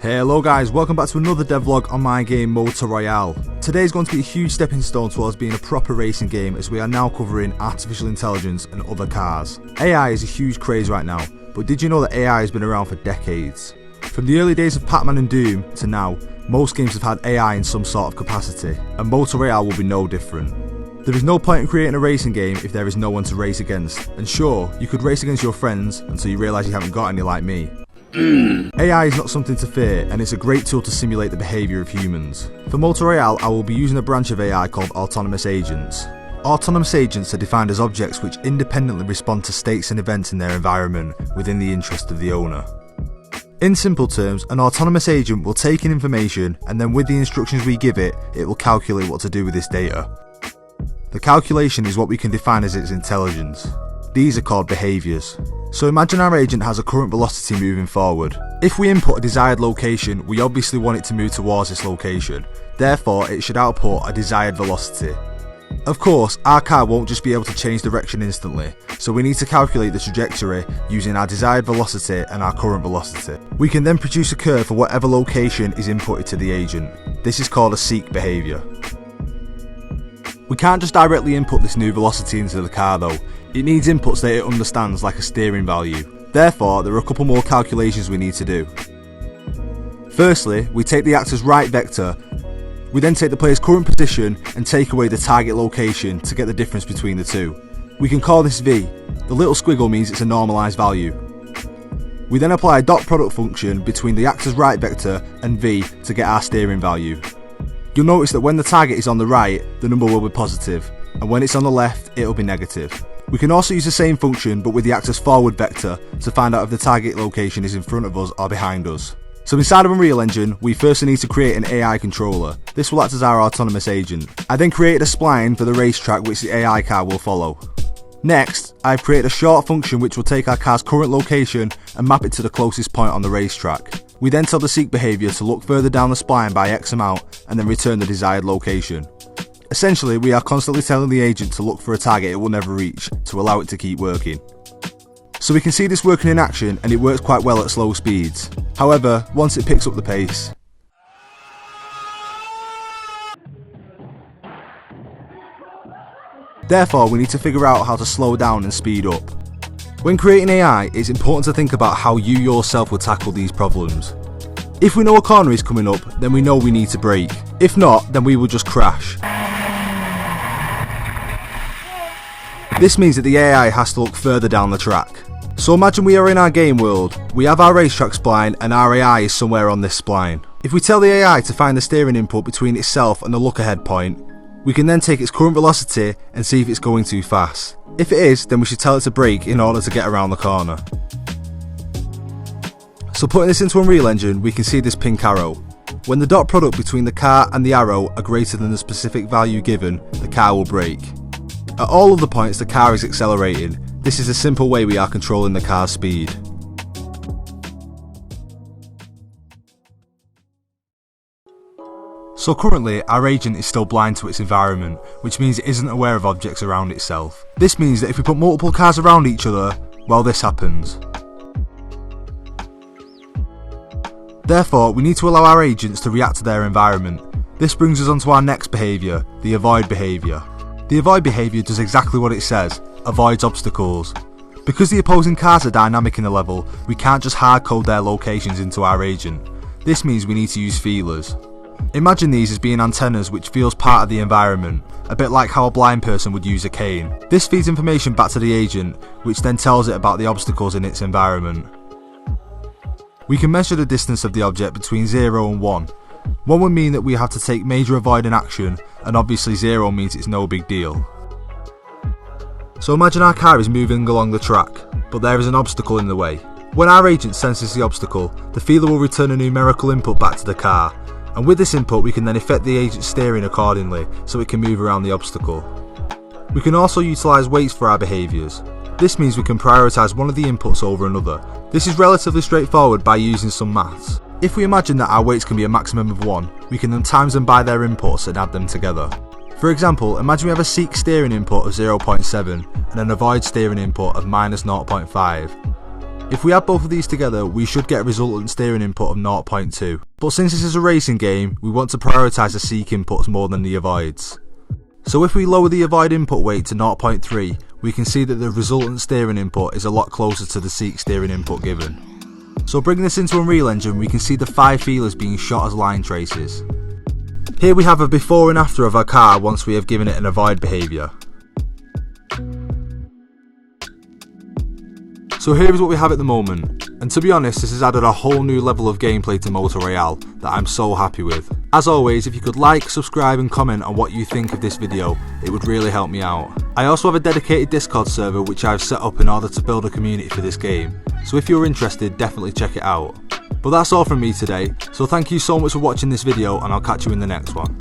Hello guys, welcome back to another devlog on my game Royale. Today is going to be a huge stepping stone towards being a proper racing game, as we are now covering artificial intelligence and other cars. AI is a huge craze right now, but did you know that AI has been around for decades? From the early days of Pac-Man and Doom to now, most games have had AI in some sort of capacity, and Royale will be no different. There is no point in creating a racing game if there is no one to race against, and sure, you could race against your friends until you realise you haven't got any like me. AI is not something to fear, and it's a great tool to simulate the behaviour of humans. For Royale, I will be using a branch of AI called autonomous agents. Autonomous agents are defined as objects which independently respond to states and events in their environment within the interest of the owner. In simple terms, an autonomous agent will take in information, and then with the instructions we give it, it will calculate what to do with this data. The calculation is what we can define as its intelligence. These are called behaviours. So imagine our agent has a current velocity moving forward. If we input a desired location, we obviously want it to move towards this location. Therefore, it should output a desired velocity. Of course, our car won't just be able to change direction instantly, so we need to calculate the trajectory using our desired velocity and our current velocity. We can then produce a curve for whatever location is inputted to the agent. This is called a seek behaviour. We can't just directly input this new velocity into the car though. It needs inputs that it understands, like a steering value. Therefore, there are a couple more calculations we need to do. Firstly, we take the actor's right vector. We then take the player's current position and take away the target location to get the difference between the two. We can call this V. The little squiggle means it's a normalised value. We then apply a dot product function between the actor's right vector and V to get our steering value. You'll notice that when the target is on the right, the number will be positive, and when it's on the left, it'll be negative. We can also use the same function but with the actor's forward vector to find out if the target location is in front of us or behind us. So inside of Unreal Engine, we first need to create an AI controller. This will act as our autonomous agent. I then created a spline for the racetrack which the AI car will follow. Next, I've created a short function which will take our car's current location and map it to the closest point on the racetrack. We then tell the seek behaviour to look further down the spline by X amount and then return the desired location. Essentially, we are constantly telling the agent to look for a target it will never reach to allow it to keep working. So we can see this working in action, and it works quite well at slow speeds. However, once it picks up the pace, therefore we need to figure out how to slow down and speed up. When creating AI, it's important to think about how you yourself would tackle these problems. If we know a corner is coming up, then we know we need to brake. If not, then we will just crash. This means that the AI has to look further down the track. So imagine we are in our game world, we have our racetrack spline and our AI is somewhere on this spline. If we tell the AI to find the steering input between itself and the look ahead point, we can then take its current velocity and see if it's going too fast. If it is, then we should tell it to brake in order to get around the corner. So putting this into Unreal Engine, we can see this pink arrow. When the dot product between the car and the arrow are greater than the specific value given, the car will brake. At all of the points the car is accelerating. This is a simple way we are controlling the car's speed. So currently, our agent is still blind to its environment, which means it isn't aware of objects around itself. This means that if we put multiple cars around each other, well, this happens. Therefore, we need to allow our agents to react to their environment. This brings us on to our next behaviour, the avoid behaviour. The avoid behaviour does exactly what it says, avoids obstacles. Because the opposing cars are dynamic in the level, we can't just hard code their locations into our agent. This means we need to use feelers. Imagine these as being antennas which feels part of the environment, a bit like how a blind person would use a cane. This feeds information back to the agent, which then tells it about the obstacles in its environment. We can measure the distance of the object between 0 and 1. 1 would mean that we have to take major avoiding action, and obviously 0 means it's no big deal. So imagine our car is moving along the track, but there is an obstacle in the way. When our agent senses the obstacle, the feeler will return a numerical input back to the car, and with this input we can then affect the agent's steering accordingly so it can move around the obstacle. We can also utilise weights for our behaviours. This means we can prioritise one of the inputs over another. This is relatively straightforward by using some maths. If we imagine that our weights can be a maximum of 1, we can then times them by their inputs and add them together. For example, imagine we have a seek steering input of 0.7 and an avoid steering input of -0.5. If we add both of these together, we should get a resultant steering input of 0.2. But since this is a racing game, we want to prioritise the seek inputs more than the avoids. So if we lower the avoid input weight to 0.3, we can see that the resultant steering input is a lot closer to the seek steering input given. So bringing this into Unreal Engine, we can see the 5 feelers being shot as line traces. Here we have a before and after of our car once we have given it an avoid behaviour. So here is what we have at the moment, and to be honest, this has added a whole new level of gameplay to Motor Royale that I'm so happy with. As always, if you could like, subscribe and comment on what you think of this video, it would really help me out. I also have a dedicated Discord server which I've set up in order to build a community for this game, so if you're interested, definitely check it out. But that's all from me today, so thank you so much for watching this video and I'll catch you in the next one.